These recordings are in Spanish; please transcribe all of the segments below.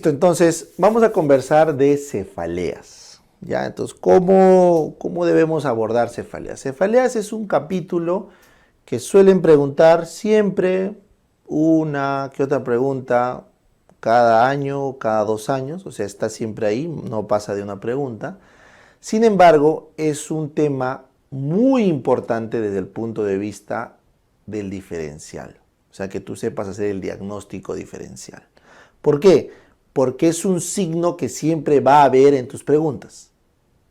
Listo, entonces vamos a conversar de cefaleas. ¿Ya? Entonces, ¿cómo debemos abordar cefaleas? Cefaleas es un capítulo que suelen preguntar siempre una que otra pregunta cada año, cada 2 años, o sea, está siempre ahí, no pasa de una pregunta. Sin embargo, es un tema muy importante desde el punto de vista del diferencial, o sea, que tú sepas hacer el diagnóstico diferencial. ¿Por qué? Porque es un signo que siempre va a haber en tus preguntas.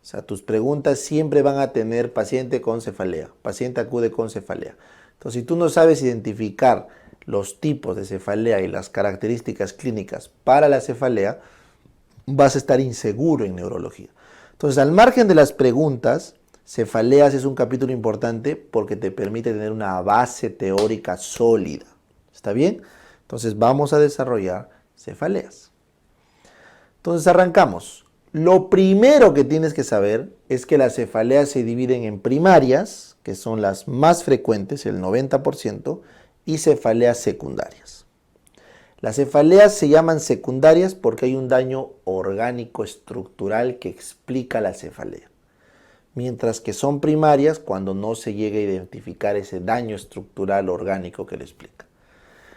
O sea, tus preguntas siempre van a tener paciente con cefalea, paciente acude con cefalea. Entonces, si tú no sabes identificar los tipos de cefalea y las características clínicas para la cefalea, vas a estar inseguro en neurología. Entonces, al margen de las preguntas, cefaleas es un capítulo importante porque te permite tener una base teórica sólida. ¿Está bien? Entonces, vamos a desarrollar cefaleas. Entonces arrancamos. Lo primero que tienes que saber es que las cefaleas se dividen en primarias, que son las más frecuentes, el 90%, y cefaleas secundarias. Las cefaleas se llaman secundarias porque hay un daño orgánico estructural que explica la cefalea. Mientras que son primarias cuando no se llega a identificar ese daño estructural orgánico que le explica.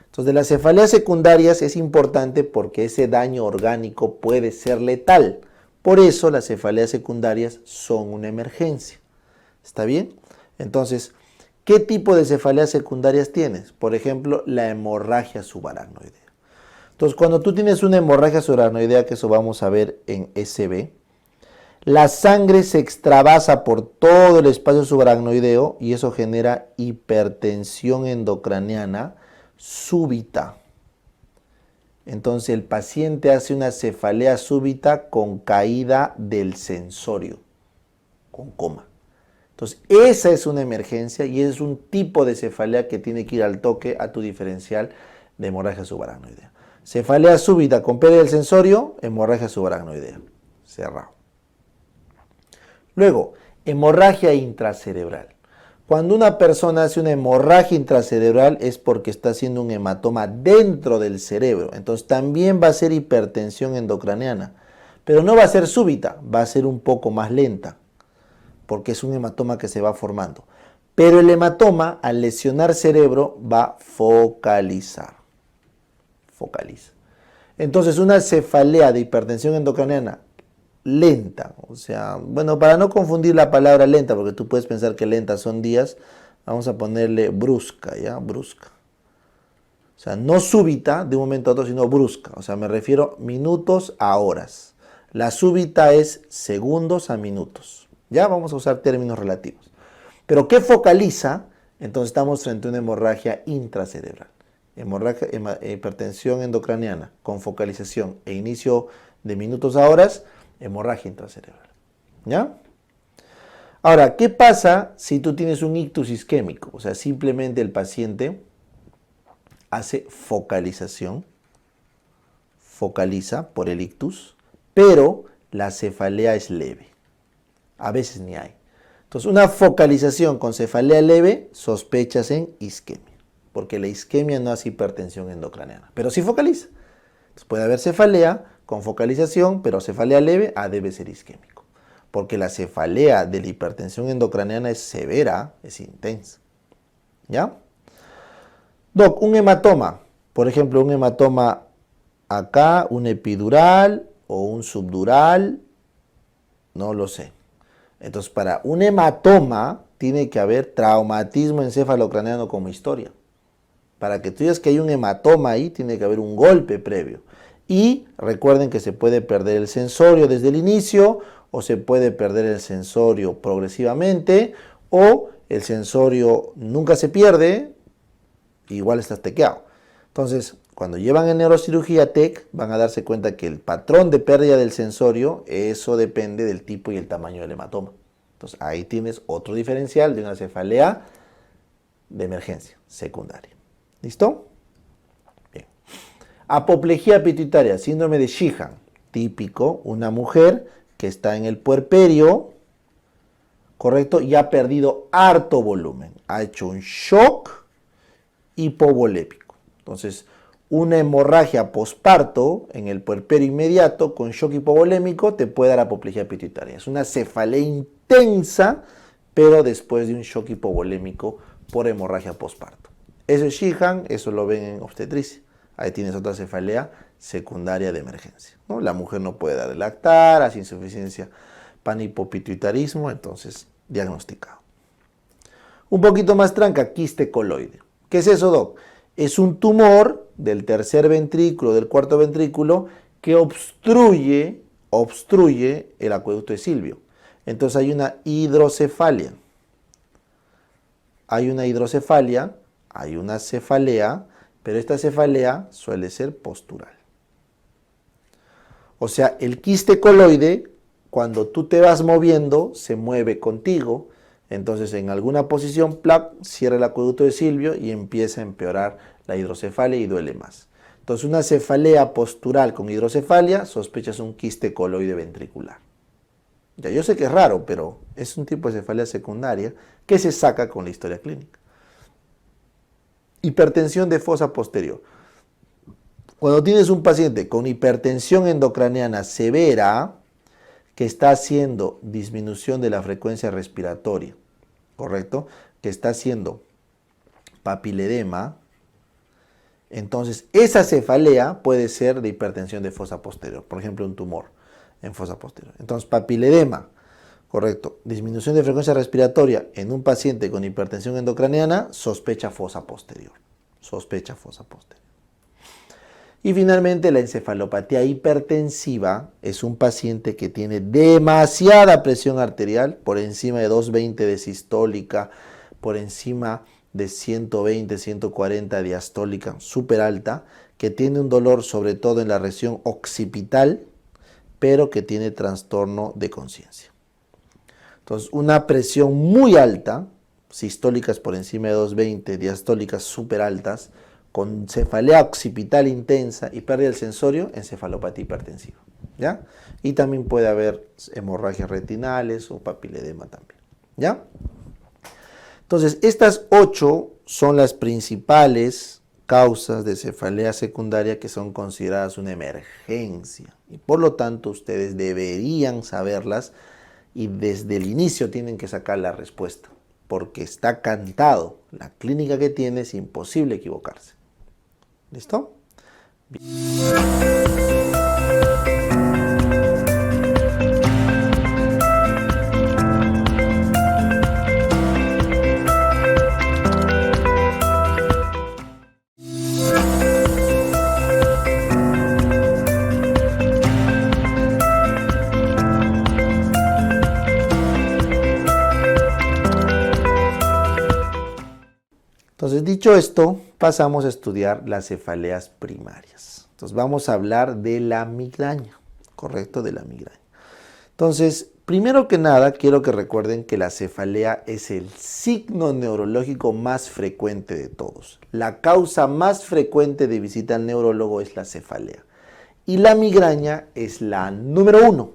Entonces, de las cefaleas secundarias es importante porque ese daño orgánico puede ser letal. Por eso las cefaleas secundarias son una emergencia. ¿Está bien? Entonces, ¿qué tipo de cefaleas secundarias tienes? Por ejemplo, la hemorragia subaracnoidea. Entonces, cuando tú tienes una hemorragia subaracnoidea, que eso vamos a ver en SB, la sangre se extravasa por todo el espacio subaracnoideo y eso genera hipertensión endocraniana súbita. Entonces el paciente hace una cefalea súbita con caída del sensorio, con coma. Entonces esa es una emergencia y es un tipo de cefalea que tiene que ir al toque a tu diferencial de hemorragia subaracnoidea. Cefalea súbita con pérdida del sensorio, hemorragia subaracnoidea. Cerrado. Luego, hemorragia intracerebral. Cuando una persona hace una hemorragia intracerebral es porque está haciendo un hematoma dentro del cerebro. Entonces también va a ser hipertensión endocraniana. Pero no va a ser súbita, va a ser un poco más lenta. Porque es un hematoma que se va formando. Pero el hematoma, al lesionar cerebro, va a focalizar. Focaliza. Entonces una cefalea de hipertensión endocraniana lenta, o sea, bueno, para no confundir la palabra lenta, porque tú puedes pensar que lenta son días, vamos a ponerle brusca, ¿ya? Brusca. O sea, no súbita de un momento a otro, sino brusca. O sea, me refiero minutos a horas. La súbita es segundos a minutos. Ya vamos a usar términos relativos. Pero ¿qué focaliza? Entonces estamos frente a una hemorragia intracerebral. Hemorragia, hipertensión endocraniana con focalización e inicio de minutos a horas, hemorragia intracerebral. ¿Ya? Ahora, ¿qué pasa si tú tienes un ictus isquémico? O sea, simplemente el paciente hace focalización, focaliza por el ictus, pero la cefalea es leve. A veces ni hay. Entonces, una focalización con cefalea leve, sospechas en isquemia, porque la isquemia no hace hipertensión endocraniana, pero sí focaliza. Entonces, puede haber cefalea con focalización, pero cefalea leve, debe ser isquémico. Porque la cefalea de la hipertensión endocraniana es severa, es intensa. ¿Ya? Doc, un hematoma. Por ejemplo, un hematoma acá, un epidural o un subdural. No lo sé. Entonces, para un hematoma tiene que haber traumatismo encefalocraneano como historia. Para que tú digas que hay un hematoma ahí, tiene que haber un golpe previo. Y recuerden que se puede perder el sensorio desde el inicio o se puede perder el sensorio progresivamente o el sensorio nunca se pierde, igual estás tequeado. Entonces, cuando llevan en neurocirugía TEC, van a darse cuenta que el patrón de pérdida del sensorio, eso depende del tipo y el tamaño del hematoma. Entonces, ahí tienes otro diferencial de una cefalea de emergencia secundaria. ¿Listo? Apoplejía pituitaria, síndrome de Sheehan, típico, una mujer que está en el puerperio, ¿correcto? Y ha perdido harto volumen, ha hecho un shock hipovolémico. Entonces, una hemorragia posparto en el puerperio inmediato con shock hipovolémico te puede dar apoplejía pituitaria. Es una cefalea intensa, pero después de un shock hipovolémico por hemorragia posparto. Eso es Sheehan, eso lo ven en obstetricia. Ahí tienes otra cefalea secundaria de emergencia, ¿no? La mujer no puede dar de lactar, hace insuficiencia panhipopituitarismo, entonces diagnosticado. Un poquito más tranca, quiste coloide. ¿Qué es eso, doc? Es un tumor del tercer ventrículo, del cuarto ventrículo, que obstruye el acueducto de Silvio. Entonces hay una hidrocefalia. Hay una cefalea, pero esta cefalea suele ser postural. O sea, el quiste coloide, cuando tú te vas moviendo, se mueve contigo. Entonces, en alguna posición, cierra el acueducto de Silvio y empieza a empeorar la hidrocefalia y duele más. Entonces, una cefalea postural con hidrocefalia, sospechas un quiste coloide ventricular. Ya, yo sé que es raro, pero es un tipo de cefalea secundaria que se saca con la historia clínica. Hipertensión de fosa posterior. Cuando tienes un paciente con hipertensión endocraniana severa, que está haciendo disminución de la frecuencia respiratoria, ¿correcto? Que está haciendo papiledema, entonces esa cefalea puede ser de hipertensión de fosa posterior, por ejemplo un tumor en fosa posterior. Entonces papiledema, correcto, disminución de frecuencia respiratoria en un paciente con hipertensión endocraniana, sospecha fosa posterior, Y finalmente la encefalopatía hipertensiva es un paciente que tiene demasiada presión arterial, por encima de 220 de sistólica, por encima de 120, 140 diastólica, súper alta, que tiene un dolor sobre todo en la región occipital, pero que tiene trastorno de conciencia. Entonces, una presión muy alta, sistólicas por encima de 220, diastólicas súper altas, con cefalea occipital intensa y pérdida del sensorio, encefalopatía hipertensiva, ¿ya? Y también puede haber hemorragias retinales o papiledema también, ¿ya? Entonces, estas 8 son las principales causas de cefalea secundaria que son consideradas una emergencia. Y por lo tanto, ustedes deberían saberlas y desde el inicio tienen que sacar la respuesta, porque está cantado. La clínica que tiene es imposible equivocarse. ¿Listo? Bien. Entonces, dicho esto, pasamos a estudiar las cefaleas primarias. Entonces, vamos a hablar de la migraña, ¿correcto? De la migraña. Entonces, primero que nada, quiero que recuerden que la cefalea es el signo neurológico más frecuente de todos. La causa más frecuente de visita al neurólogo es la cefalea. Y la migraña es la número 1.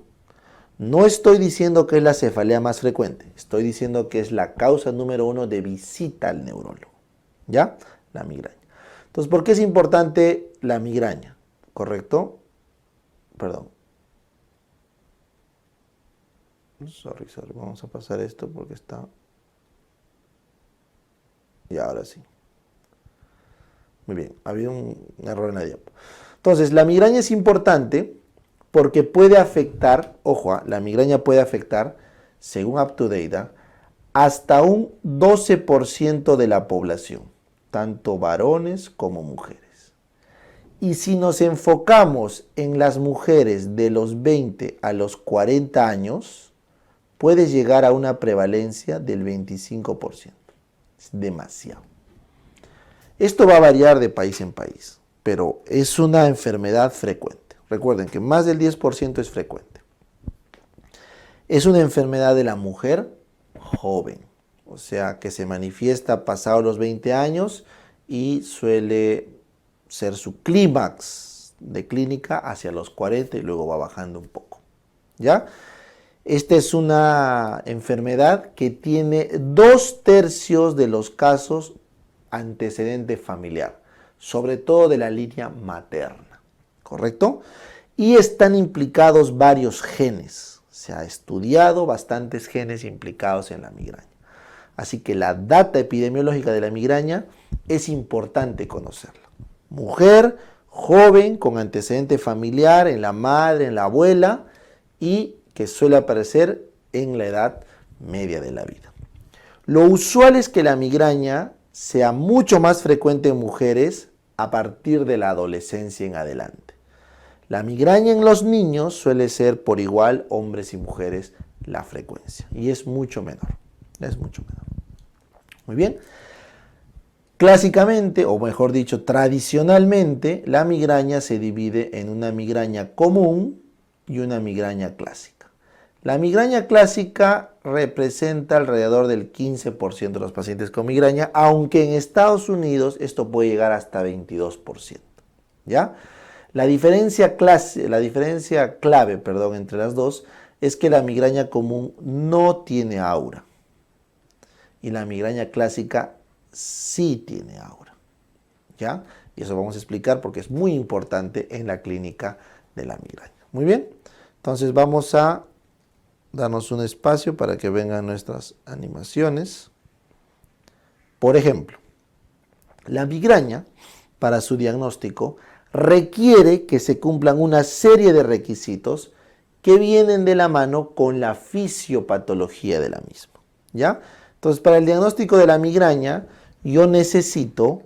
No estoy diciendo que es la cefalea más frecuente, estoy diciendo que es la causa número 1 de visita al neurólogo. ¿Ya? La migraña. Entonces, ¿por qué es importante la migraña? ¿Correcto? Perdón. Sorry. Vamos a pasar esto porque está... Y ahora sí. Muy bien. Había un error en la diapo. Entonces, la migraña es importante porque puede afectar, ojo, la migraña puede afectar, según UpToData, hasta un 12% de la población, tanto varones como mujeres. Y si nos enfocamos en las mujeres de los 20 a los 40 años, puede llegar a una prevalencia del 25%. Es demasiado. Esto va a variar de país en país, pero es una enfermedad frecuente. Recuerden que más del 10% es frecuente. Es una enfermedad de la mujer joven. O sea, que se manifiesta pasados los 20 años y suele ser su clímax de clínica hacia los 40 y luego va bajando un poco. ¿Ya? Esta es una enfermedad que tiene 2/3 de los casos antecedente familiar. sobre todo de la línea materna, ¿correcto? Y están implicados varios genes. Se ha estudiado bastantes genes implicados en la migraña. Así que la data epidemiológica de la migraña es importante conocerla. Mujer, joven, con antecedente familiar en la madre, en la abuela y que suele aparecer en la edad media de la vida. Lo usual es que la migraña sea mucho más frecuente en mujeres a partir de la adolescencia en adelante. La migraña en los niños suele ser por igual hombres y mujeres la frecuencia y es mucho menor. Muy bien. Clásicamente, o mejor dicho, tradicionalmente, la migraña se divide en una migraña común y una migraña clásica. La migraña clásica representa alrededor del 15% de los pacientes con migraña, aunque en Estados Unidos esto puede llegar hasta 22%. ¿Ya? La diferencia clave entre las dos es que la migraña común no tiene aura y la migraña clásica sí tiene aura. ¿Ya? Y eso vamos a explicar porque es muy importante en la clínica de la migraña. Muy bien, entonces vamos a darnos un espacio para que vengan nuestras animaciones. Por ejemplo, la migraña, para su diagnóstico, requiere que se cumplan una serie de requisitos que vienen de la mano con la fisiopatología de la misma. ¿Ya? Entonces, para el diagnóstico de la migraña, yo necesito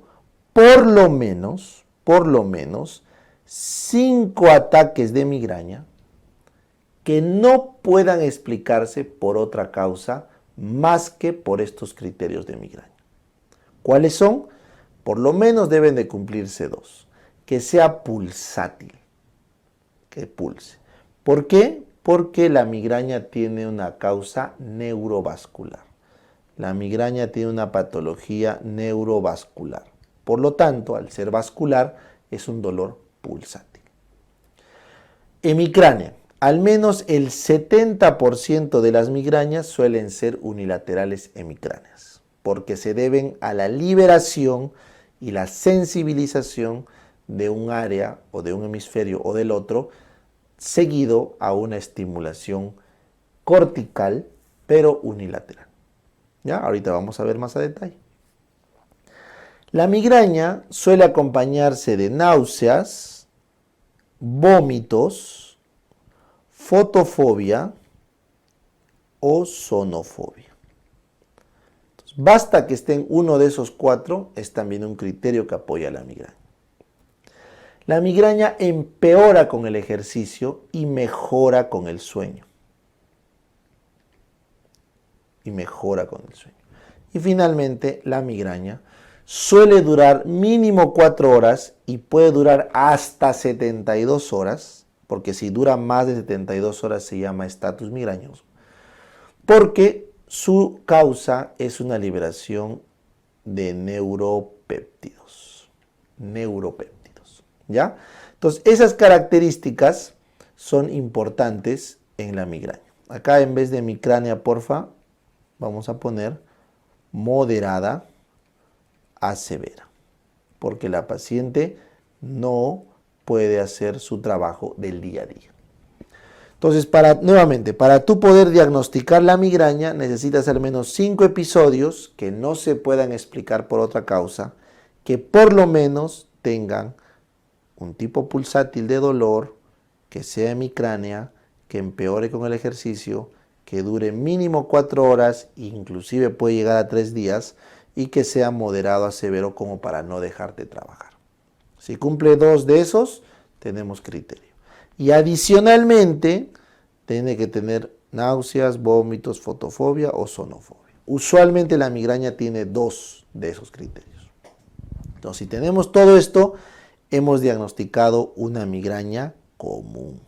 por lo menos 5 ataques de migraña que no puedan explicarse por otra causa más que por estos criterios de migraña. ¿Cuáles son? Por lo menos deben de cumplirse 2. Que sea pulsátil, que pulse. ¿Por qué? Porque la migraña tiene una causa neurovascular. La migraña tiene una patología neurovascular. Por lo tanto, al ser vascular, es un dolor pulsátil. Hemicránea. Al menos el 70% de las migrañas suelen ser unilaterales hemicráneas, porque se deben a la liberación y la sensibilización de un área o de un hemisferio o del otro, seguido a una estimulación cortical, pero unilateral. ¿Ya? Ahorita vamos a ver más a detalle. La migraña suele acompañarse de náuseas, vómitos, fotofobia o sonofobia. Entonces, basta que estén uno de esos 4, es también un criterio que apoya la migraña. La migraña empeora con el ejercicio y mejora con el sueño. Y finalmente, la migraña suele durar mínimo 4 horas y puede durar hasta 72 horas, porque si dura más de 72 horas se llama estatus migrañoso, porque su causa es una liberación de neuropéptidos. ¿Ya? Entonces, esas características son importantes en la migraña. Acá en vez de micránea, porfa, vamos a poner moderada a severa, porque la paciente no puede hacer su trabajo del día a día. Entonces, nuevamente, para tú poder diagnosticar la migraña, necesitas al menos 5 episodios que no se puedan explicar por otra causa, que por lo menos tengan un tipo pulsátil de dolor, que sea hemicránea, que empeore con el ejercicio, que dure mínimo 4 horas, inclusive puede llegar a 3 días, y que sea moderado a severo como para no dejarte trabajar. Si cumple 2 de esos, tenemos criterio. Y adicionalmente, tiene que tener náuseas, vómitos, fotofobia o sonofobia. Usualmente la migraña tiene 2 de esos criterios. Entonces, si tenemos todo esto, hemos diagnosticado una migraña común.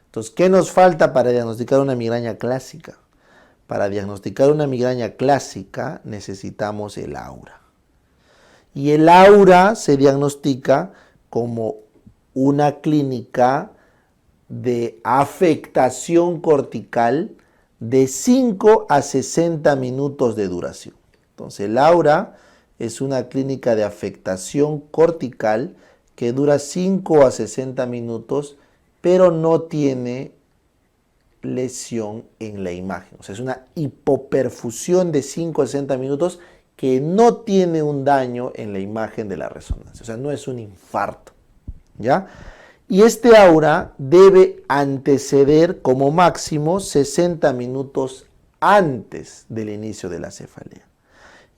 Entonces, ¿qué nos falta para diagnosticar una migraña clásica? Para diagnosticar una migraña clásica necesitamos el aura. Y el aura se diagnostica como una clínica de afectación cortical de 5 a 60 minutos de duración. Entonces, el aura es una clínica de afectación cortical que dura 5 a 60 minutos, pero no tiene lesión en la imagen. O sea, es una hipoperfusión de 5 a 60 minutos que no tiene un daño en la imagen de la resonancia. O sea, no es un infarto, ¿ya? Y este aura debe anteceder como máximo 60 minutos antes del inicio de la cefalea.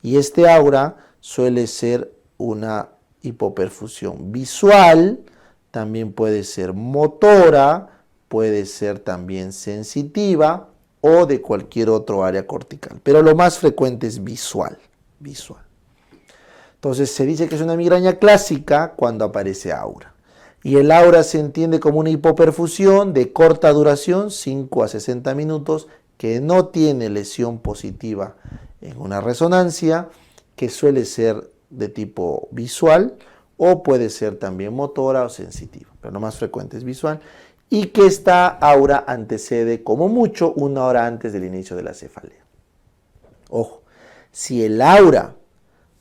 Y este aura suele ser una hipoperfusión visual, también puede ser motora, puede ser también sensitiva o de cualquier otro área cortical. Pero lo más frecuente es visual. Entonces se dice que es una migraña clásica cuando aparece aura. Y el aura se entiende como una hipoperfusión de corta duración, 5 a 60 minutos, que no tiene lesión positiva en una resonancia, que suele ser de tipo visual o puede ser también motora o sensitiva, pero lo más frecuente es visual, y que esta aura antecede como mucho 1 hora antes del inicio de la cefalea. Ojo, si el aura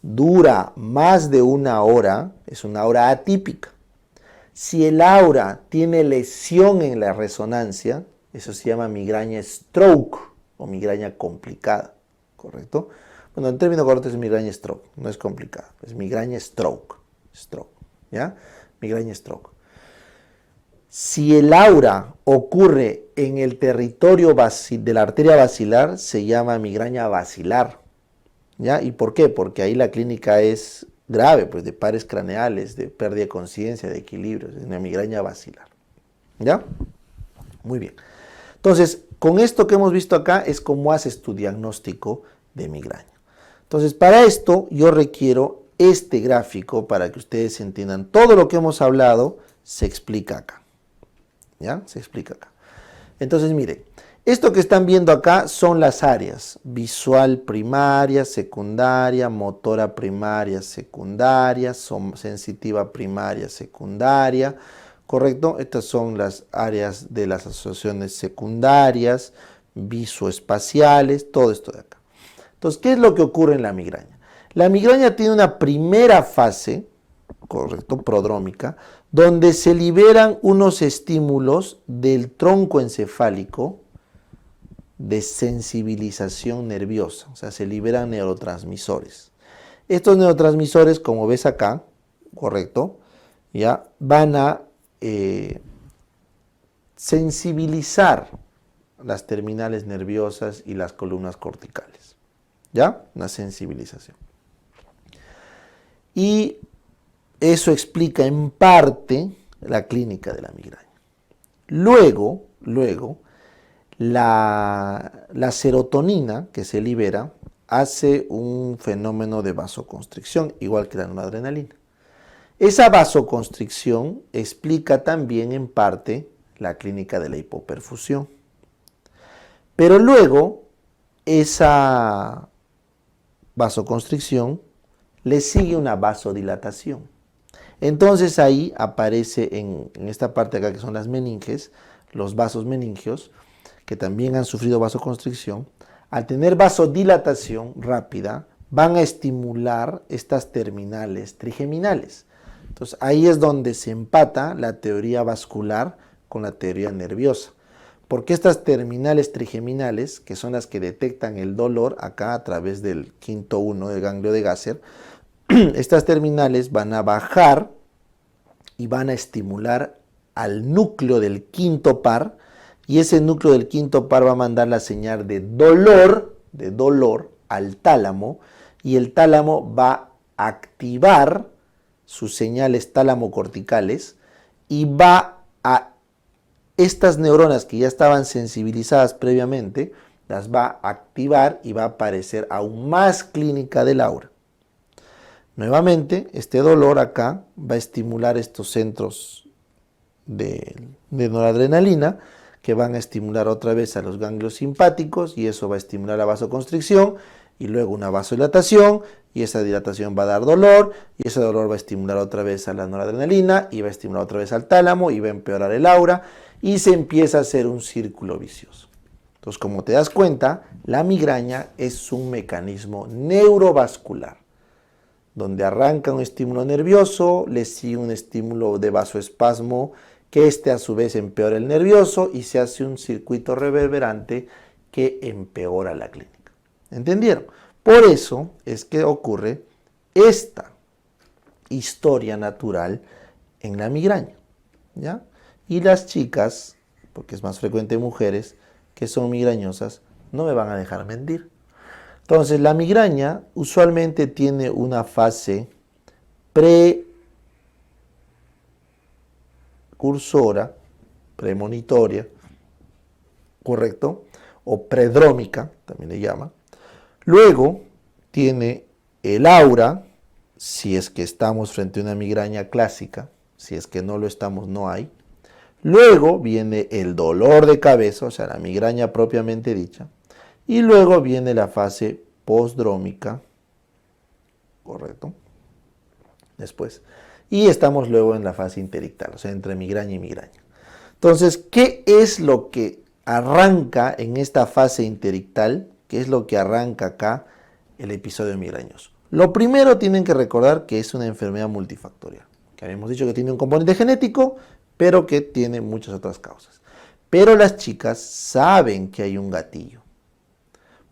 dura más de 1 hora, es una aura atípica. Si el aura tiene lesión en la resonancia, eso se llama migraña stroke o migraña complicada, ¿correcto? Bueno, en términos cortos es migraña stroke, no es complicada, es migraña stroke, ¿ya? Migraña stroke. Si el aura ocurre en el territorio de la arteria basilar, se llama migraña basilar, ¿ya? ¿Y por qué? Porque ahí la clínica es grave, pues de pares craneales, de pérdida de conciencia, de equilibrio, es una migraña basilar, ¿ya? Muy bien. Entonces, con esto que hemos visto acá es cómo haces tu diagnóstico de migraña. Entonces, para esto yo requiero este gráfico para que ustedes entiendan todo lo que hemos hablado, se explica acá, ¿ya? Se explica acá. Entonces, miren, esto que están viendo acá son las áreas: visual primaria, secundaria, motora primaria, secundaria, sensitiva primaria, secundaria, ¿correcto? Estas son las áreas de las asociaciones secundarias, visoespaciales, todo esto de acá. Entonces, ¿qué es lo que ocurre en la migraña? La migraña tiene una primera fase, ¿correcto?, prodrómica, donde se liberan unos estímulos del tronco encefálico de sensibilización nerviosa, o sea, se liberan neurotransmisores. Estos neurotransmisores, como ves acá, ¿correcto?, ya van a sensibilizar las terminales nerviosas y las columnas corticales, ¿ya? Una sensibilización. Y eso explica en parte la clínica de la migraña. Luego, la serotonina que se libera hace un fenómeno de vasoconstricción, igual que la noradrenalina. Esa vasoconstricción explica también en parte la clínica de la hipoperfusión. Pero luego, esa vasoconstricción le sigue una vasodilatación. Entonces ahí aparece en esta parte acá que son las meninges, los vasos meningios, que también han sufrido vasoconstricción. Al tener vasodilatación rápida, van a estimular estas terminales trigeminales. Entonces ahí es donde se empata la teoría vascular con la teoría nerviosa. Porque estas terminales trigeminales, que son las que detectan el dolor acá a través del quinto 1 del ganglio de Gasser, estas terminales van a bajar y van a estimular al núcleo del quinto par, y ese núcleo del quinto par va a mandar la señal de dolor al tálamo, y el tálamo va a activar sus señales tálamo-corticales y va a estas neuronas que ya estaban sensibilizadas previamente, las va a activar y va a aparecer aún más clínica del aura. Nuevamente, este dolor acá va a estimular estos centros de noradrenalina, que van a estimular otra vez a los ganglios simpáticos, y eso va a estimular la vasoconstricción y luego una vasodilatación, y esa dilatación va a dar dolor, y ese dolor va a estimular otra vez a la noradrenalina y va a estimular otra vez al tálamo y va a empeorar el aura, y se empieza a hacer un círculo vicioso. Entonces, como te das cuenta, la migraña es un mecanismo neurovascular, donde arranca un estímulo nervioso, le sigue un estímulo de vasoespasmo, que a su vez empeora el nervioso y se hace un circuito reverberante que empeora la clínica. ¿Entendieron? Por eso es que ocurre esta historia natural en la migraña, ¿ya? Y las chicas, porque es más frecuente en mujeres que son migrañosas, no me van a dejar mentir. Entonces, la migraña usualmente tiene una fase precursora, premonitoria, ¿correcto? O predrómica, también le llama. Luego tiene el aura, si es que estamos frente a una migraña clásica, si es que no lo estamos, no hay. Luego viene el dolor de cabeza, o sea, la migraña propiamente dicha. Y luego viene la fase postdrómica, ¿correcto? Después. Y estamos luego en la fase interictal, o sea, entre migraña y migraña. Entonces, ¿qué es lo que arranca en esta fase interictal? ¿Qué es lo que arranca acá el episodio migrañoso? Lo primero tienen que recordar que es una enfermedad multifactorial, que habíamos dicho que tiene un componente genético, pero que tiene muchas otras causas. Pero las chicas saben que hay un gatillo.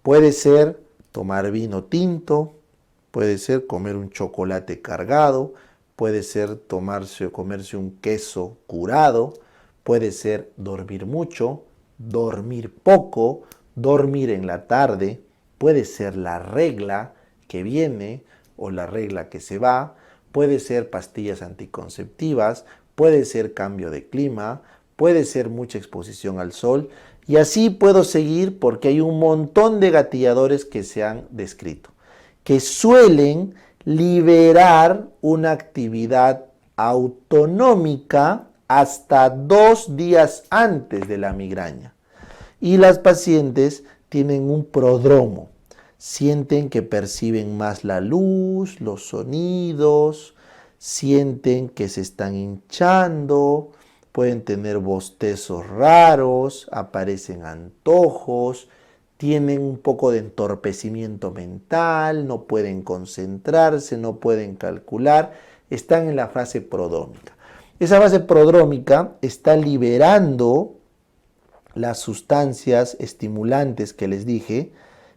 Puede ser tomar vino tinto, puede ser comer un chocolate cargado, puede ser tomarse o comerse un queso curado, puede ser dormir mucho, dormir poco, dormir en la tarde, puede ser la regla que viene o la regla que se va, puede ser pastillas anticonceptivas, puede ser cambio de clima, puede ser mucha exposición al sol, y así puedo seguir porque hay un montón de gatilladores que se han descrito, que suelen liberar una actividad autonómica hasta 2 días antes de la migraña. Y las pacientes tienen un prodromo, sienten que perciben más la luz, los sonidos, sienten que se están hinchando, pueden tener bostezos raros, aparecen antojos, tienen un poco de entorpecimiento mental, no pueden concentrarse, no pueden calcular, están en la fase prodrómica. Esa fase prodrómica está liberando las sustancias estimulantes que les dije,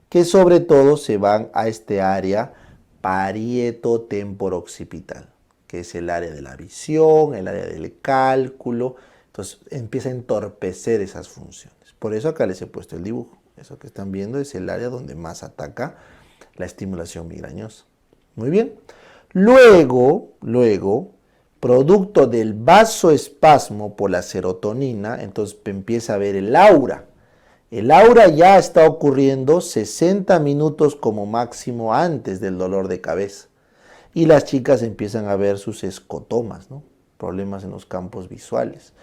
que sobre todo se van a este área parietotemporo-occipital, que es el área de la visión, el área del cálculo. Entonces empieza a entorpecer esas funciones. Por eso acá les he puesto el dibujo. Eso que están viendo es el área donde más ataca la estimulación migrañosa. Muy bien. Luego, producto del vasoespasmo por la serotonina, entonces empieza a ver el aura. El aura ya está ocurriendo 60 minutos como máximo antes del dolor de cabeza. Y las chicas empiezan a ver sus escotomas, ¿no? Problemas en los campos visuales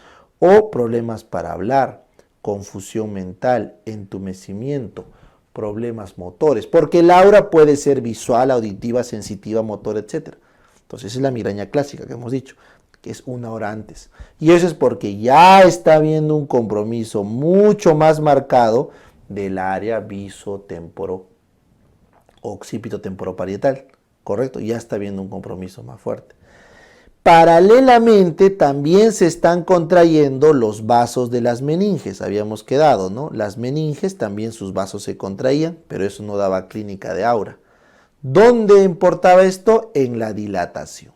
o problemas para hablar, confusión mental, entumecimiento, problemas motores, porque el aura puede ser visual, auditiva, sensitiva, motor, etc. Entonces esa es la migraña clásica que hemos dicho, que es 1 hora antes. Y eso es porque ya está habiendo un compromiso mucho más marcado del área visotemporo occipitotemporoparietal, ¿correcto? Ya está habiendo un compromiso más fuerte. Paralelamente también se están contrayendo los vasos de las meninges, habíamos quedado, ¿no? Las meninges también sus vasos se contraían, pero eso no daba clínica de aura. ¿Dónde importaba esto? En la dilatación.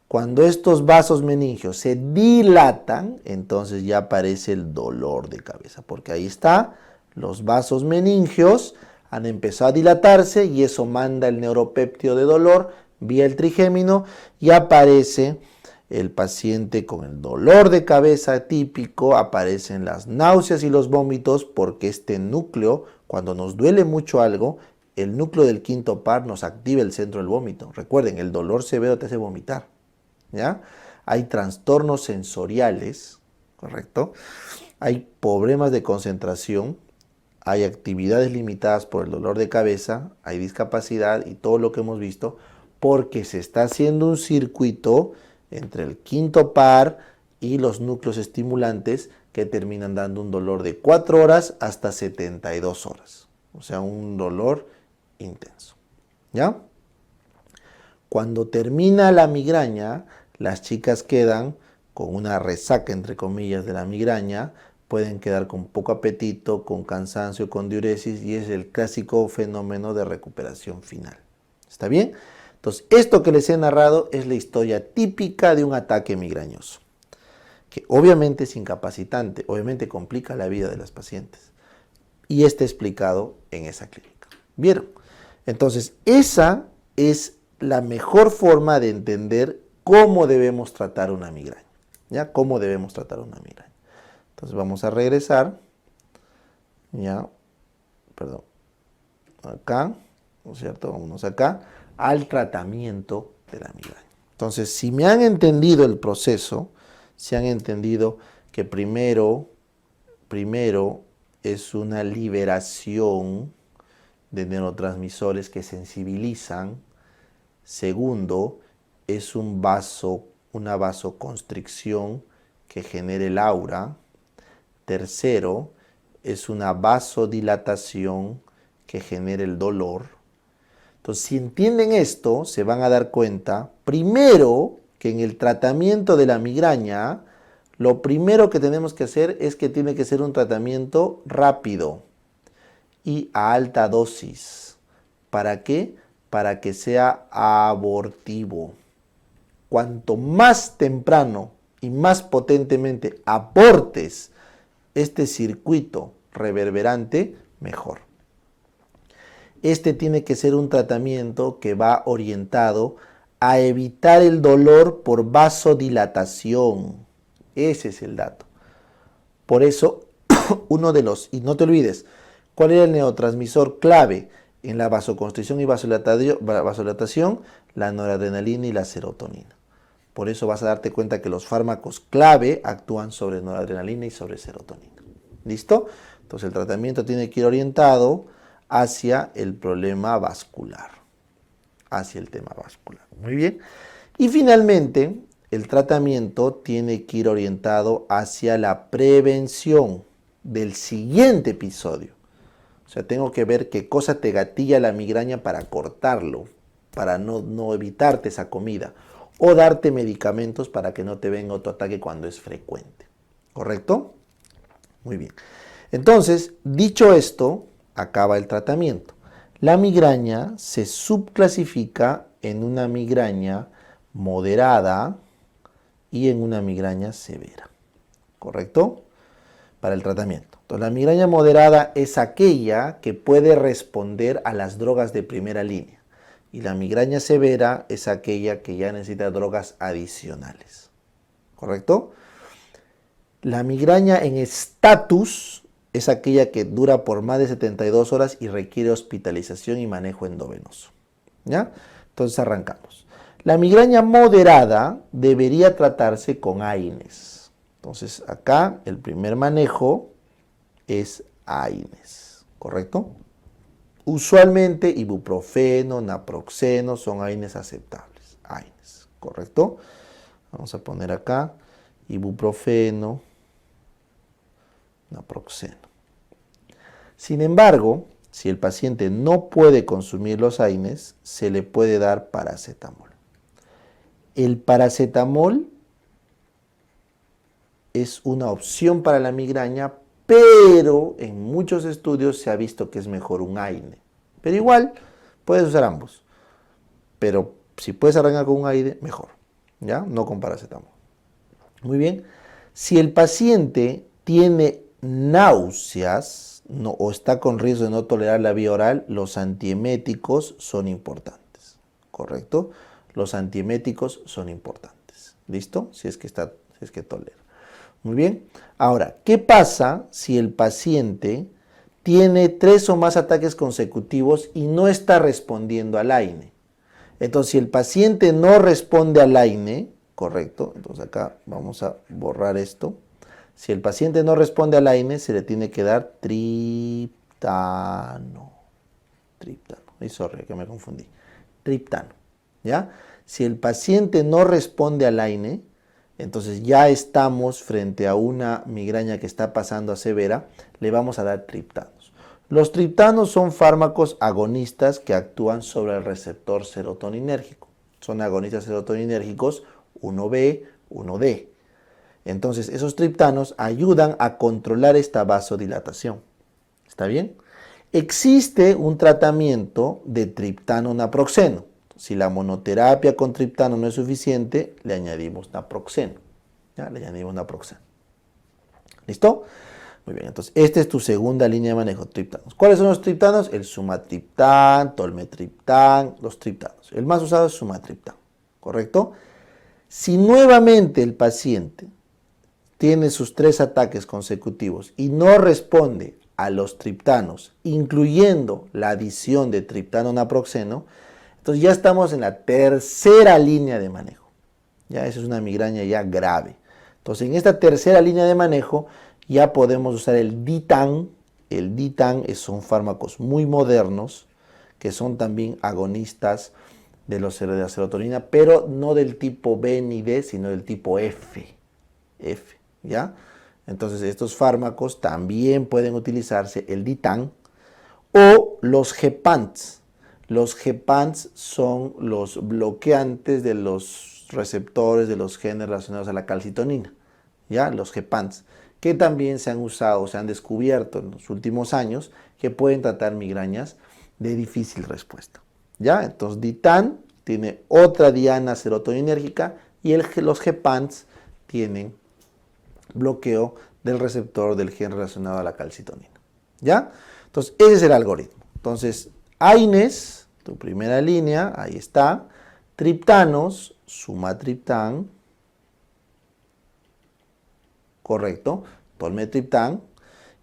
Cuando estos vasos meningios se dilatan, entonces ya aparece el dolor de cabeza, porque ahí está, los vasos meningios han empezado a dilatarse y eso manda el neuropéptido de dolor vía el trigémino y aparece el paciente con el dolor de cabeza típico, aparecen las náuseas y los vómitos porque este núcleo, cuando nos duele mucho algo, el núcleo del quinto par nos activa el centro del vómito. Recuerden, el dolor severo te hace vomitar, ¿ya? Hay trastornos sensoriales, ¿correcto? Hay problemas de concentración, hay actividades limitadas por el dolor de cabeza, hay discapacidad y todo lo que hemos visto, porque se está haciendo un circuito entre el quinto par y los núcleos estimulantes que terminan dando un dolor de 4 horas hasta 72 horas. O sea, un dolor intenso. ¿Ya? Cuando termina la migraña, las chicas quedan con una resaca, entre comillas, de la migraña, pueden quedar con poco apetito, con cansancio, con diuresis, y es el clásico fenómeno de recuperación final. ¿Está bien? Entonces, esto que les he narrado es la historia típica de un ataque migrañoso, que obviamente es incapacitante, obviamente complica la vida de las pacientes, y está explicado en esa clínica. ¿Vieron? Entonces, esa es la mejor forma de entender cómo debemos tratar una migraña. ¿Ya? ¿Cómo debemos tratar una migraña? Entonces vamos a regresar, ya, perdón, acá, ¿no es cierto? Vámonos acá, al tratamiento de la migraña. Entonces, si me han entendido el proceso, si han entendido que primero es una liberación de neurotransmisores que sensibilizan. Segundo, es una vasoconstricción que genera el aura. Tercero, es una vasodilatación que genera el dolor. Entonces, si entienden esto, se van a dar cuenta, primero, que en el tratamiento de la migraña, lo primero que tenemos que hacer es que tiene que ser un tratamiento rápido y a alta dosis. ¿Para qué? Para que sea abortivo. Cuanto más temprano y más potentemente aportes este circuito reverberante, mejor. Este tiene que ser un tratamiento que va orientado a evitar el dolor por vasodilatación. Ese es el dato. Por eso, y no te olvides, ¿cuál era el neurotransmisor clave en la vasoconstricción y vasodilatación? La noradrenalina y la serotonina. Por eso vas a darte cuenta que los fármacos clave actúan sobre noradrenalina y sobre serotonina. ¿Listo? Entonces el tratamiento tiene que ir orientado hacia el problema vascular, hacia el tema vascular. Muy bien. Y finalmente, el tratamiento tiene que ir orientado hacia la prevención del siguiente episodio. O sea, tengo que ver qué cosa te gatilla la migraña para cortarlo, para no evitarte esa comida, o darte medicamentos para que no te venga otro ataque cuando es frecuente. ¿Correcto? Muy bien. Entonces, dicho esto, acaba el tratamiento. La migraña se subclasifica en una migraña moderada y en una migraña severa. ¿Correcto? Para el tratamiento. Entonces, la migraña moderada es aquella que puede responder a las drogas de primera línea. Y la migraña severa es aquella que ya necesita drogas adicionales. ¿Correcto? La migraña en estatus es aquella que dura por más de 72 horas y requiere hospitalización y manejo endovenoso. ¿Ya? Entonces arrancamos. La migraña moderada debería tratarse con AINES. Entonces acá el primer manejo es AINES. ¿Correcto? Usualmente ibuprofeno, naproxeno son AINES aceptables. AINES, ¿correcto? Vamos a poner acá ibuprofeno, naproxeno. Sin embargo, si el paciente no puede consumir los AINES, se le puede dar paracetamol. El paracetamol es una opción para la migraña, pero en muchos estudios se ha visto que es mejor un AINE. Pero igual, puedes usar ambos. Pero si puedes arrancar con un AINE, mejor. ¿Ya? No con paracetamol. Muy bien. Si el paciente tiene náuseas o está con riesgo de no tolerar la vía oral, los antieméticos son importantes. ¿Correcto? Los antieméticos son importantes. ¿Listo? Si es que tolera. Muy bien. Ahora, ¿qué pasa si el paciente tiene 3 o más ataques consecutivos y no está respondiendo al AINE? Entonces, si el paciente no responde al AINE, correcto, entonces acá vamos a borrar esto. Si el paciente no responde al AINE, se le tiene que dar triptano. Sorry, que me confundí. Triptano, ¿ya? Si el paciente no responde al AINE, entonces ya estamos frente a una migraña que está pasando a severa, le vamos a dar triptanos. Los triptanos son fármacos agonistas que actúan sobre el receptor serotoninérgico. Son agonistas serotoninérgicos 1B, 1D. Entonces, esos triptanos ayudan a controlar esta vasodilatación. ¿Está bien? Existe un tratamiento de triptano naproxeno. Si la monoterapia con triptano no es suficiente, le añadimos naproxeno. ¿Ya? Le añadimos naproxeno. ¿Listo? Muy bien, entonces esta es tu segunda línea de manejo, triptanos. ¿Cuáles son los triptanos? El sumatriptán, tolmetriptán, los triptanos. El más usado es sumatriptán, ¿correcto? Si nuevamente el paciente tiene sus 3 ataques consecutivos y no responde a los triptanos, incluyendo la adición de triptano naproxeno, entonces ya estamos en la tercera línea de manejo. Ya esa es una migraña ya grave. Entonces en esta tercera línea de manejo ya podemos usar el Ditan. El Ditan son fármacos muy modernos que son también agonistas de la serotonina, pero no del tipo B ni D, sino del tipo F. ¿Ya? Entonces estos fármacos también pueden utilizarse, el Ditan o los Gepants. Los Gepants son los bloqueantes de los receptores de los genes relacionados a la calcitonina. ¿Ya? Los Gepants, que también se han usado, se han descubierto en los últimos años, que pueden tratar migrañas de difícil respuesta. ¿Ya? Entonces Ditan tiene otra diana serotoninérgica y los Gepants tienen bloqueo del receptor del gen relacionado a la calcitonina. ¿Ya? Entonces, ese es el algoritmo. Entonces, AINES, tu primera línea, ahí está. Triptanos, sumatriptán, correcto, tolmetriptán,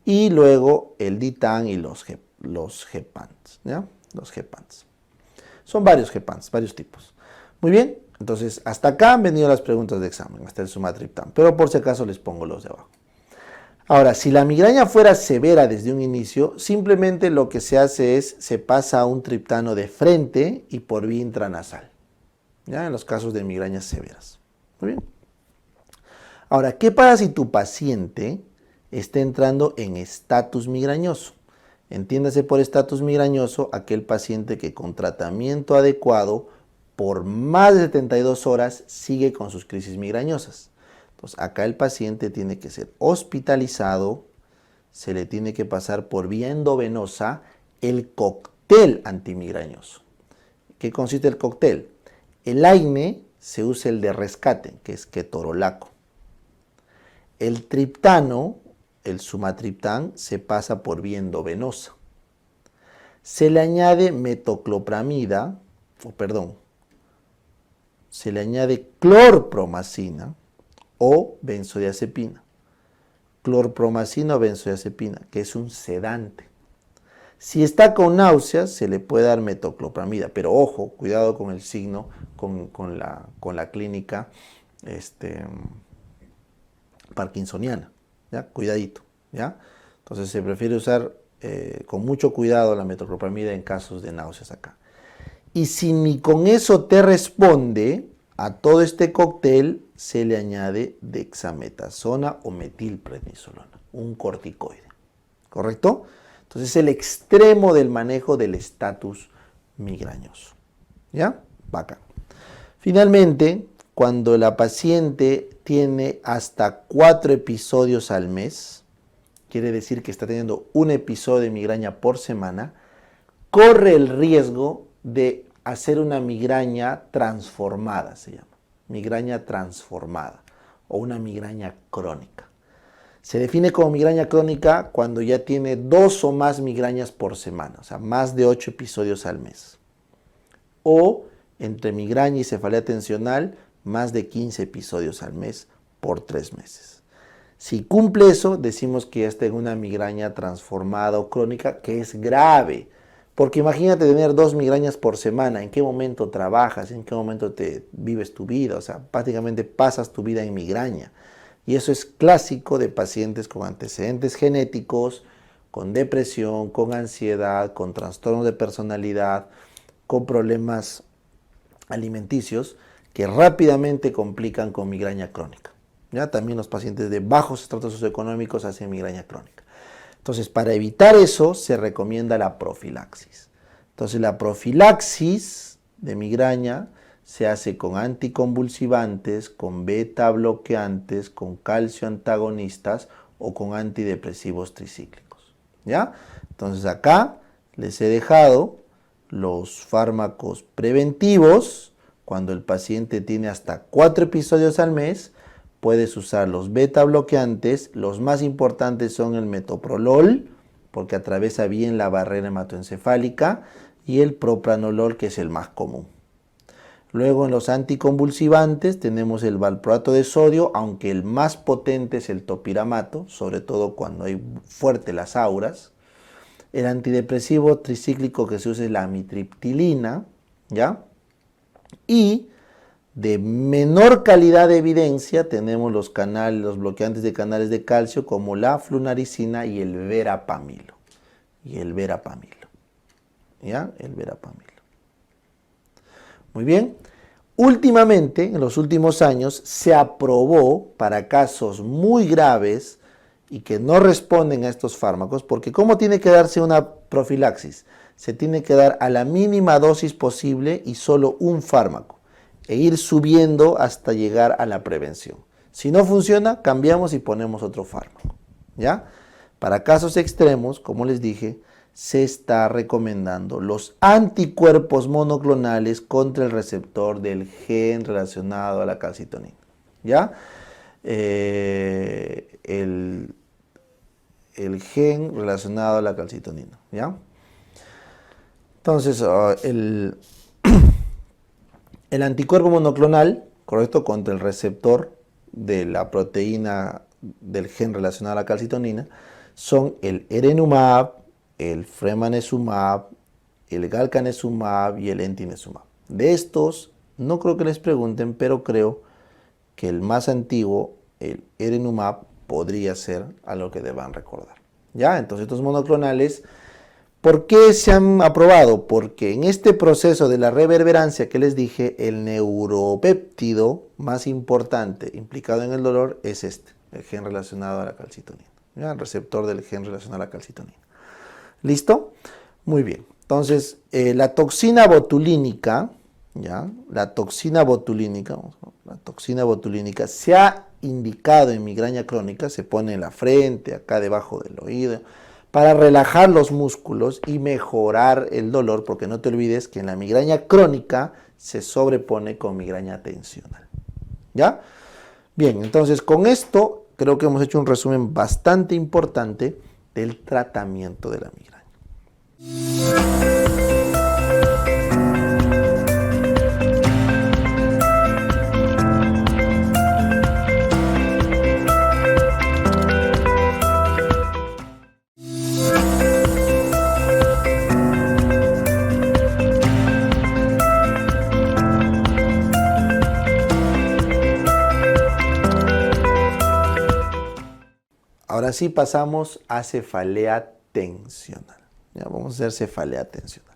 y luego el Ditan y los Gepants, ¿ya? Los Gepants. Son varios Gepants, varios tipos. Muy bien, entonces hasta acá han venido las preguntas de examen, hasta el sumatriptán, pero por si acaso les pongo los de abajo. Ahora, si la migraña fuera severa desde un inicio, simplemente lo que se hace es, se pasa a un triptano de frente y por vía intranasal, ¿ya? En los casos de migrañas severas. Muy bien. Ahora, ¿qué pasa si tu paciente está entrando en estatus migrañoso? Entiéndase por estatus migrañoso aquel paciente que con tratamiento adecuado por más de 72 horas sigue con sus crisis migrañosas. Entonces, acá el paciente tiene que ser hospitalizado, se le tiene que pasar por vía endovenosa el cóctel antimigrañoso. ¿Qué consiste el cóctel? El AINE se usa el de rescate, que es ketorolaco. El triptano, el sumatriptán, se pasa por vía endovenosa. Se le añade metoclopramida, se le añade clorpromacina o benzodiazepina. Clorpromacina o benzodiazepina, que es un sedante. Si está con náuseas, se le puede dar metoclopramida, pero ojo, cuidado con el signo, con la clínica parkinsoniana, ¿ya? Cuidadito, ¿ya? Entonces se prefiere usar con mucho cuidado la metoclopramida en casos de náuseas acá. Y si ni con eso te responde, a todo este cóctel se le añade dexametasona o metilprednisolona, un corticoide, ¿correcto? Entonces es el extremo del manejo del estatus migrañoso, ¿ya? Bacán. Finalmente, cuando la paciente tiene hasta 4 episodios al mes, quiere decir que está teniendo un episodio de migraña por semana, corre el riesgo de hacer una migraña transformada, se llama. Migraña transformada o una migraña crónica. Se define como migraña crónica cuando ya tiene 2 o más migrañas por semana, o sea, más de 8 episodios al mes. O entre migraña y cefalea tensional, más de 15 episodios al mes por 3 meses. Si cumple eso, decimos que ya está en una migraña transformada o crónica, que es grave. Porque imagínate tener 2 migrañas por semana, ¿en qué momento trabajas? ¿En qué momento te vives tu vida? O sea, prácticamente pasas tu vida en migraña. Y eso es clásico de pacientes con antecedentes genéticos, con depresión, con ansiedad, con trastornos de personalidad, con problemas alimenticios, que rápidamente complican con migraña crónica. ¿Ya? También los pacientes de bajos estratos socioeconómicos hacen migraña crónica. Entonces, para evitar eso, se recomienda la profilaxis. Entonces, la profilaxis de migraña se hace con anticonvulsivantes, con beta bloqueantes, con calcio antagonistas o con antidepresivos tricíclicos. ¿Ya? Entonces, acá les he dejado los fármacos preventivos. Cuando el paciente tiene hasta 4 episodios al mes, puedes usar los beta bloqueantes. Los más importantes son el metoprolol, porque atraviesa bien la barrera hematoencefálica, y el propranolol, que es el más común. Luego, en los anticonvulsivantes tenemos el valproato de sodio, aunque el más potente es el topiramato, sobre todo cuando hay fuerte las auras. El antidepresivo tricíclico que se usa es la amitriptilina, ¿ya? Y de menor calidad de evidencia tenemos los bloqueantes de canales de calcio como la flunaricina y el verapamilo. ¿Ya? El verapamilo. Muy bien. Últimamente, en los últimos años, se aprobó para casos muy graves y que no responden a estos fármacos, porque ¿cómo tiene que darse una profilaxis? Se tiene que dar a la mínima dosis posible y solo un fármaco, e ir subiendo hasta llegar a la prevención. Si no funciona, cambiamos y ponemos otro fármaco. ¿Ya? Para casos extremos, como les dije, se está recomendando los anticuerpos monoclonales contra el receptor del gen relacionado a la calcitonina. ¿Ya? El gen relacionado a la calcitonina. ¿Ya? Entonces, el anticuerpo monoclonal, correcto, contra el receptor de la proteína del gen relacionado a la calcitonina, son el erenumab, el fremanezumab, el galcanezumab y el entinezumab. De estos, no creo que les pregunten, pero creo que el más antiguo, el erenumab, podría ser algo que deban recordar. ¿Ya? Entonces, estos monoclonales, ¿por qué se han aprobado? Porque en este proceso de la reverberancia que les dije, el neuropéptido más importante implicado en el dolor es este, el gen relacionado a la calcitonina. ¿Ya? El receptor del gen relacionado a la calcitonina. ¿Listo? Muy bien. Entonces, la toxina botulínica, ¿ya? La toxina botulínica se ha indicado en migraña crónica, se pone en la frente, acá debajo del oído, para relajar los músculos y mejorar el dolor, porque no te olvides que en la migraña crónica se sobrepone con migraña tensional. ¿Ya? Bien, entonces con esto creo que hemos hecho un resumen bastante importante del tratamiento de la migraña. Ahora sí pasamos a cefalea tensional. Ya vamos a hacer cefalea tensional.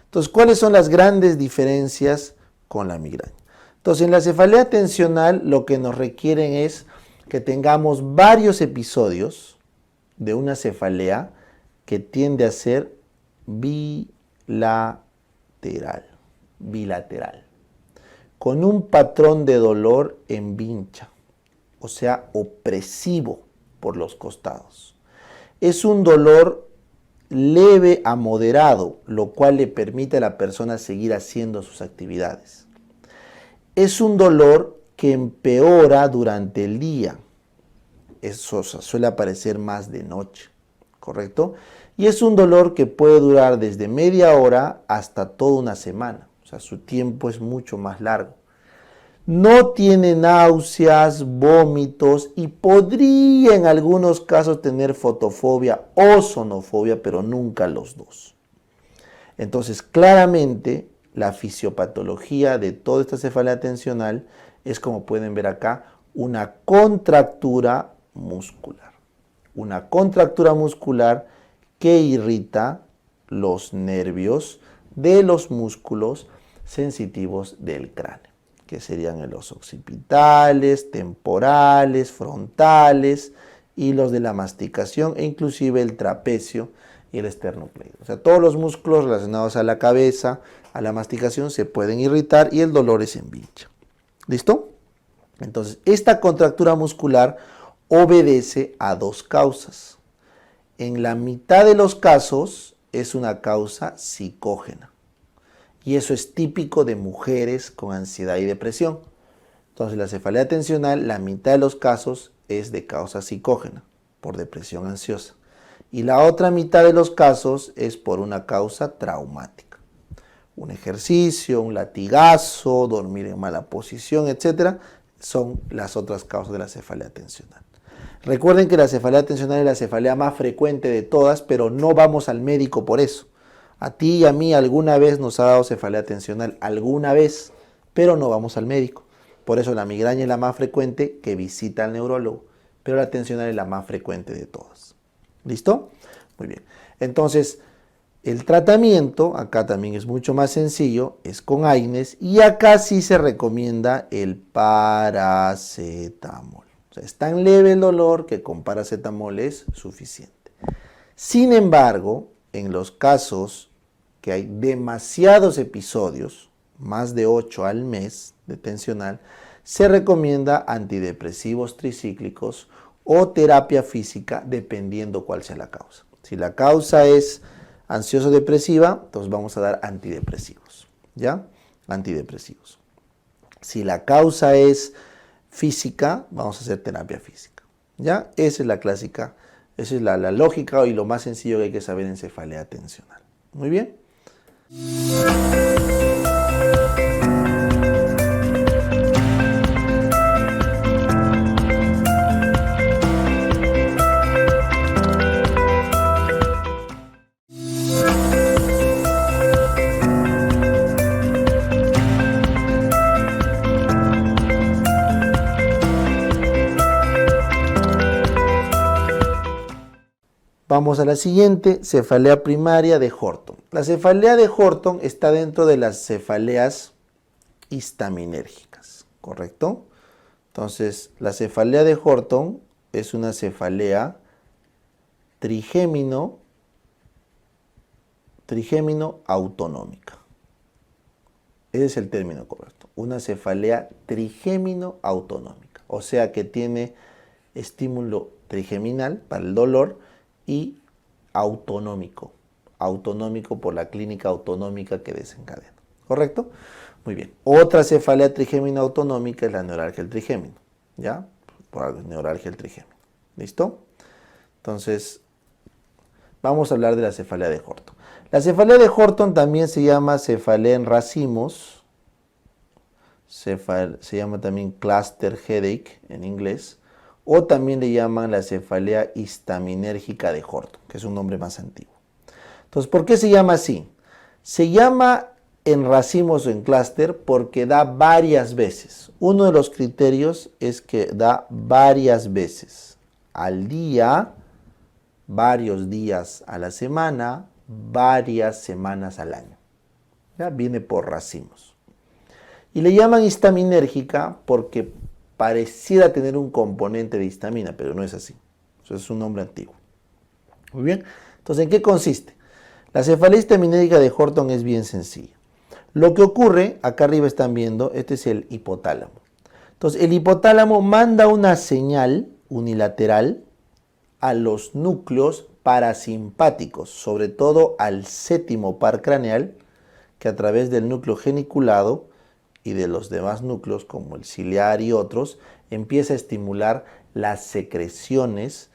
Entonces, ¿cuáles son las grandes diferencias con la migraña? Entonces, en la cefalea tensional lo que nos requieren es que tengamos varios episodios de una cefalea que tiende a ser bilateral, con un patrón de dolor en vincha, o sea, opresivo por los costados. Es un dolor leve a moderado, lo cual le permite a la persona seguir haciendo sus actividades. Es un dolor que empeora durante el día. Eso suele aparecer más de noche, ¿correcto? Y es un dolor que puede durar desde media hora hasta toda una semana. O sea, su tiempo es mucho más largo. No tiene náuseas, vómitos y podría en algunos casos tener fotofobia o sonofobia, pero nunca los dos. Entonces, claramente, la fisiopatología de toda esta cefalea tensional es, como pueden ver acá, una contractura muscular. Una contractura muscular que irrita los nervios de los músculos sensitivos del cráneo. que serían los occipitales, temporales, frontales y los de la masticación e inclusive el trapecio y el esternocleido. O sea, todos los músculos relacionados a la cabeza, a la masticación se pueden irritar y el dolor es en vincha. ¿Listo? Entonces, esta contractura muscular obedece a dos causas. En la mitad de los casos es una causa psicógena. Y eso es típico de mujeres con ansiedad y depresión. Entonces, la cefalea tensional, la mitad de los casos es de causa psicógena, por depresión ansiosa. Y la otra mitad de los casos es por una causa traumática. Un ejercicio, un latigazo, dormir en mala posición, etcétera, son las otras causas de la cefalea tensional. Recuerden que la cefalea tensional es la cefalea más frecuente de todas, pero no vamos al médico por eso. A ti y a mí alguna vez nos ha dado cefalea tensional, alguna vez, pero no vamos al médico. Por eso la migraña es la más frecuente que visita al neurólogo, pero la tensional es la más frecuente de todas. ¿Listo? Muy bien. Entonces, el tratamiento, acá también es mucho más sencillo, es con AINES y acá sí se recomienda el paracetamol. O sea, es tan leve el dolor que con paracetamol es suficiente. Sin embargo, en los casos que hay demasiados episodios, más de 8 al mes de tensional, se recomienda antidepresivos tricíclicos o terapia física dependiendo cuál sea la causa. Si la causa es ansioso-depresiva, entonces vamos a dar antidepresivos, ¿ya? Antidepresivos. Si la causa es física, vamos a hacer terapia física, ¿ya? Esa es la clásica, esa es la lógica y lo más sencillo que hay que saber en cefalea tensional. Muy bien. Vamos a la siguiente, cefalea primaria de Horton. La cefalea de Horton está dentro de las cefaleas histaminérgicas, ¿correcto? Entonces, la cefalea de Horton es una cefalea trigémino autonómica. Ese es el término correcto. Una cefalea trigémino autonómica. O sea que tiene estímulo trigeminal para el dolor y autonómico por la clínica autonómica que desencadena. ¿Correcto? Muy bien. Otra cefalea trigémina autonómica es la neuralgia del trigémino. ¿Ya? Por algo, neuralgia del trigémino. ¿Listo? Entonces, vamos a hablar de la cefalea de Horton. La cefalea de Horton también se llama cefalea en racimos. Se llama también cluster headache en inglés. O también le llaman la cefalea histaminérgica de Horton, que es un nombre más antiguo. Entonces, ¿por qué se llama así? Se llama en racimos o en clúster porque da varias veces. Uno de los criterios es que da varias veces al día, varios días a la semana, varias semanas al año. ¿Ya? Viene por racimos. Y le llaman histaminérgica porque pareciera tener un componente de histamina, pero no es así. Eso es un nombre antiguo. Muy bien. Entonces, ¿en qué consiste? La cefalea histaminérgica de Horton es bien sencilla. Lo que ocurre, acá arriba están viendo, este es el hipotálamo. Entonces, el hipotálamo manda una señal unilateral a los núcleos parasimpáticos, sobre todo al séptimo par craneal, que a través del núcleo geniculado y de los demás núcleos como el ciliar y otros, empieza a estimular las secreciones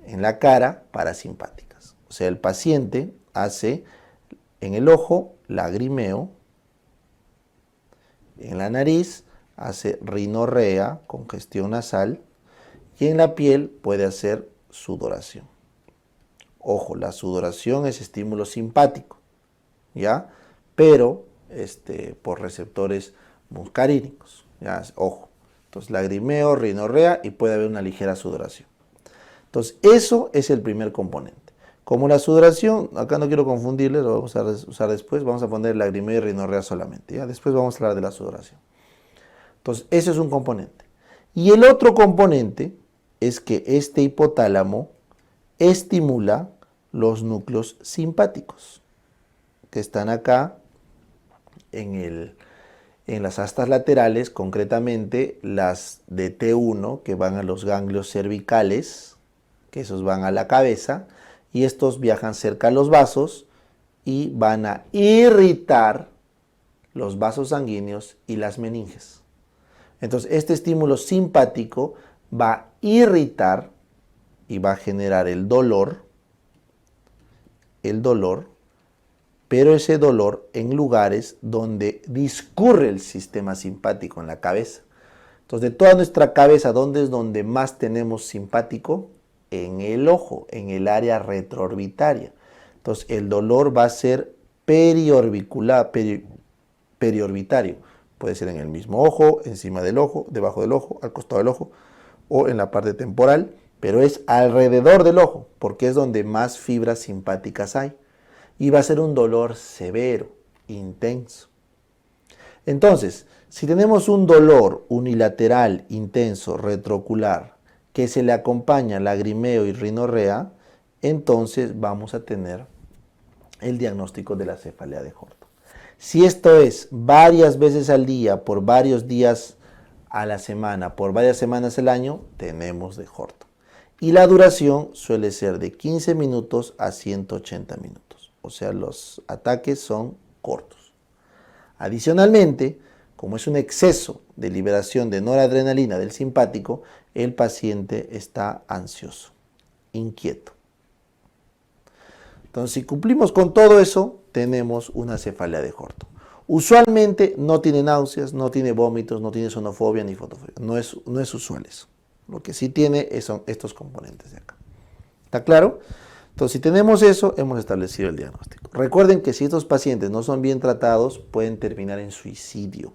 en la cara parasimpáticas. O sea, el paciente hace en el ojo lagrimeo, en la nariz hace rinorrea, congestión nasal, y en la piel puede hacer sudoración. Ojo, la sudoración es estímulo simpático, ¿ya? Pero por receptores muscarínicos, ¿ya? Ojo. Entonces, lagrimeo, rinorrea y puede haber una ligera sudoración. Entonces, eso es el primer componente. Como la sudoración, acá no quiero confundirles, lo vamos a usar después, vamos a poner lagrimeo y rinorrea solamente, ¿ya? Después vamos a hablar de la sudoración. Entonces, ese es un componente. Y el otro componente es que este hipotálamo estimula los núcleos simpáticos, que están acá en las astas laterales, concretamente las de T1, que van a los ganglios cervicales, que esos van a la cabeza, y estos viajan cerca a los vasos y van a irritar los vasos sanguíneos y las meninges. Entonces, este estímulo simpático va a irritar y va a generar el dolor, pero ese dolor en lugares donde discurre el sistema simpático en la cabeza. Entonces, de toda nuestra cabeza, ¿dónde es donde más tenemos simpático? En el ojo, en el área retroorbitaria. Entonces, el dolor va a ser periorbitario. Puede ser en el mismo ojo, encima del ojo, debajo del ojo, al costado del ojo o en la parte temporal, pero es alrededor del ojo, porque es donde más fibras simpáticas hay. Y va a ser un dolor severo, intenso. Entonces, si tenemos un dolor unilateral, intenso, retroocular, que se le acompaña lagrimeo y rinorrea, entonces vamos a tener el diagnóstico de la cefalea de Horton. Si esto es varias veces al día, por varios días a la semana, por varias semanas al año, tenemos de Horton. Y la duración suele ser de 15 minutos a 180 minutos. O sea, los ataques son cortos. Adicionalmente, como es un exceso de liberación de noradrenalina del simpático, el paciente está ansioso, inquieto. Entonces, si cumplimos con todo eso, tenemos una cefalea de Horton. Usualmente no tiene náuseas, no tiene vómitos, no tiene sonofobia ni fotofobia. No es usual eso. Lo que sí tiene son estos componentes de acá. ¿Está claro? Entonces, si tenemos eso, hemos establecido el diagnóstico. Recuerden que si estos pacientes no son bien tratados, pueden terminar en suicidio,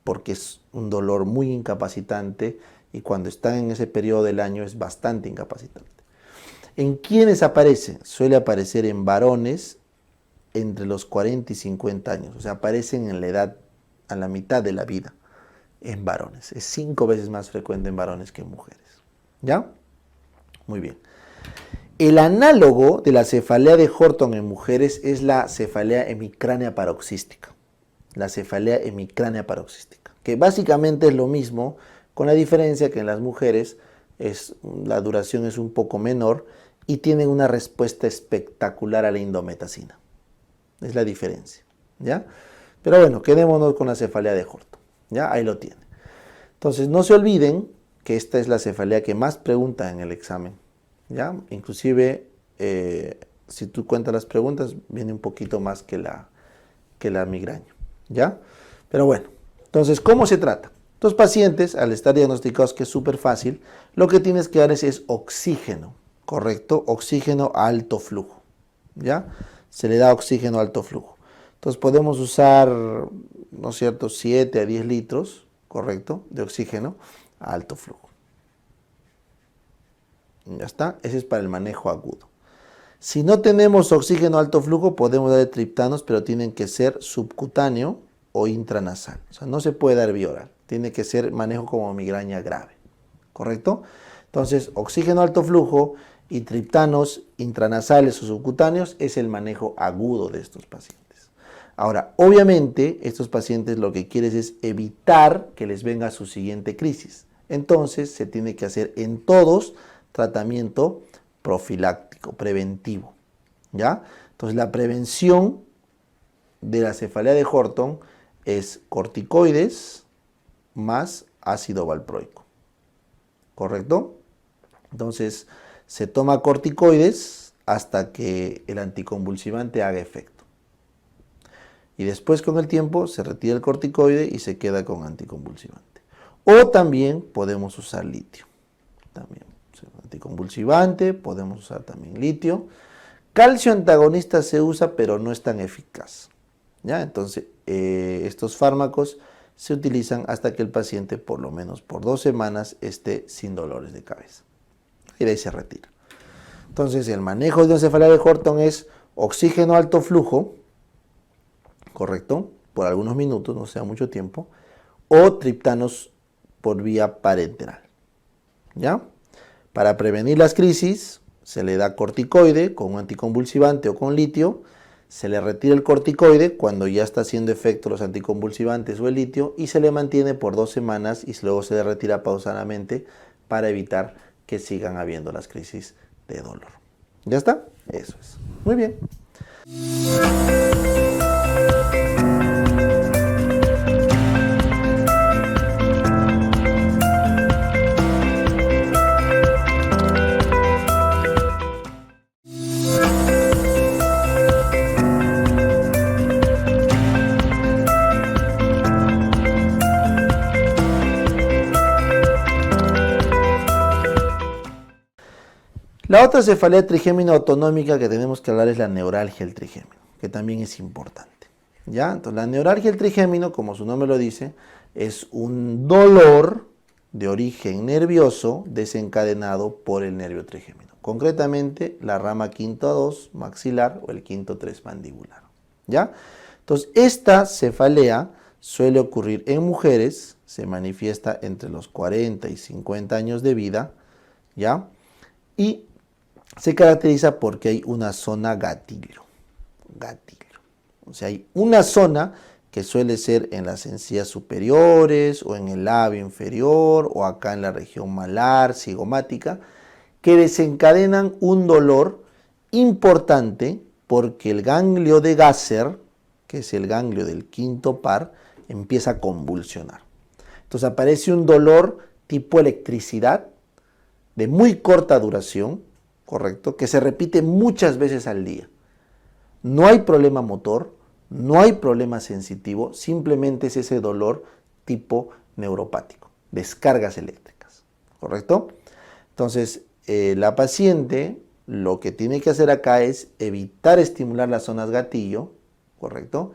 porque es un dolor muy incapacitante y cuando están en ese periodo del año es bastante incapacitante. ¿En quiénes aparece? Suele aparecer en varones entre los 40 y 50 años, o sea, aparecen en la edad, a la mitad de la vida, en varones. Es 5 veces más frecuente en varones que en mujeres. ¿Ya? Muy bien. El análogo de la cefalea de Horton en mujeres es la cefalea hemicránea paroxística. La cefalea hemicránea paroxística, que básicamente es lo mismo, con la diferencia que en las mujeres la duración es un poco menor y tienen una respuesta espectacular a la indometacina. Es la diferencia, ¿ya? Pero bueno, quedémonos con la cefalea de Horton, ¿ya? Ahí lo tiene. Entonces, no se olviden que esta es la cefalea que más pregunta en el examen, ¿ya? Inclusive, si tú cuentas las preguntas, viene un poquito más que la migraña, ¿ya? Pero bueno, entonces, ¿cómo se trata? Los pacientes, al estar diagnosticados, que es súper fácil, lo que tienes que darles es oxígeno, ¿correcto? Oxígeno a alto flujo, ¿ya? Se le da oxígeno a alto flujo. Entonces podemos usar, ¿no es cierto?, 7 a 10 litros, ¿correcto?, de oxígeno a alto flujo. Ya está, ese es para el manejo agudo. Si no tenemos oxígeno a alto flujo, podemos dar triptanos, pero tienen que ser subcutáneo o intranasal. O sea, no se puede dar vía oral. Tiene que ser manejo como migraña grave, ¿correcto? Entonces, oxígeno a alto flujo y triptanos intranasales o subcutáneos es el manejo agudo de estos pacientes. Ahora, obviamente, estos pacientes lo que quieren es evitar que les venga su siguiente crisis. Entonces, se tiene que hacer en todos tratamiento profiláctico, preventivo, ¿ya? Entonces, la prevención de la cefalea de Horton es corticoides más ácido valproico, ¿correcto? Entonces, se toma corticoides hasta que el anticonvulsivante haga efecto. Y después, con el tiempo, se retira el corticoide y se queda con anticonvulsivante. O también podemos usar litio. También, anticonvulsivante, podemos usar también litio. Calcio antagonista se usa, pero no es tan eficaz, ¿ya? Entonces, estos fármacos se utilizan hasta que el paciente, por lo menos por 2 semanas, esté sin dolores de cabeza. Y de ahí se retira. Entonces, el manejo de una cefalea de Horton es oxígeno alto flujo, correcto, por algunos minutos, no sea mucho tiempo, o triptanos por vía parenteral. ¿Ya? Para prevenir las crisis, se le da corticoide con un anticonvulsivante o con litio. Se le retira el corticoide cuando ya está haciendo efecto los anticonvulsivantes o el litio y se le mantiene por 2 semanas y luego se le retira pausadamente para evitar que sigan habiendo las crisis de dolor. ¿Ya está? Eso es. Muy bien. La otra cefalea trigémina autonómica que tenemos que hablar es la neuralgia del trigémino, que también es importante. ¿Ya? Entonces, la neuralgia del trigémino, como su nombre lo dice, es un dolor de origen nervioso desencadenado por el nervio trigémino. Concretamente, la rama quinto 2 maxilar o el quinto 3 mandibular. ¿Ya? Entonces, esta cefalea suele ocurrir en mujeres, se manifiesta entre los 40 y 50 años de vida, ¿ya? Y se caracteriza porque hay una zona gatillo. O sea, hay una zona que suele ser en las encías superiores o en el labio inferior o acá en la región malar, cigomática, que desencadenan un dolor importante porque el ganglio de Gasser, que es el ganglio del quinto par, empieza a convulsionar. Entonces aparece un dolor tipo electricidad de muy corta duración, ¿correcto? Que se repite muchas veces al día. No hay problema motor, no hay problema sensitivo, simplemente es ese dolor tipo neuropático, descargas eléctricas, ¿correcto? Entonces, la paciente lo que tiene que hacer acá es evitar estimular las zonas gatillo, ¿correcto?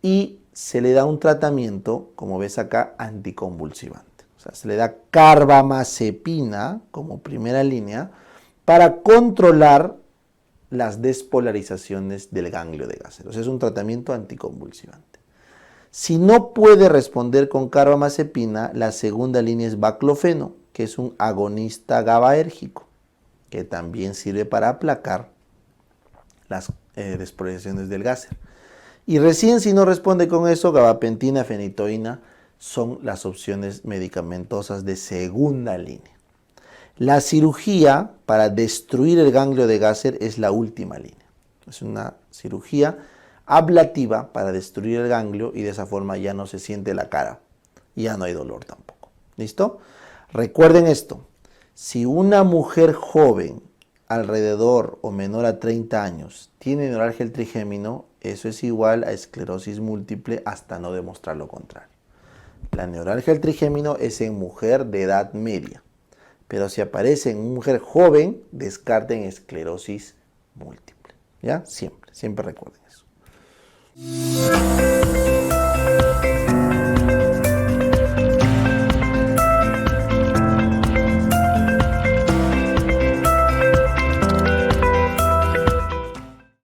Y se le da un tratamiento, como ves acá, anticonvulsivante. O sea, se le da carbamazepina como primera línea para controlar las despolarizaciones del ganglio de Gasser. O sea, es un tratamiento anticonvulsivante. Si no puede responder con carbamazepina, la segunda línea es baclofeno, que es un agonista GABAérgico, que también sirve para aplacar las despolarizaciones del Gasser. Y recién si no responde con eso, gabapentina, fenitoína son las opciones medicamentosas de segunda línea. La cirugía para destruir el ganglio de Gasser es la última línea. Es una cirugía ablativa para destruir el ganglio y de esa forma ya no se siente la cara. Ya no hay dolor tampoco. ¿Listo? Recuerden esto. Si una mujer joven, alrededor o menor a 30 años, tiene neuralgia del trigémino, eso es igual a esclerosis múltiple hasta no demostrar lo contrario. La neuralgia del trigémino es en mujer de edad media. Pero si aparece en mujer joven, descarten esclerosis múltiple. ¿Ya? Siempre recuerden eso.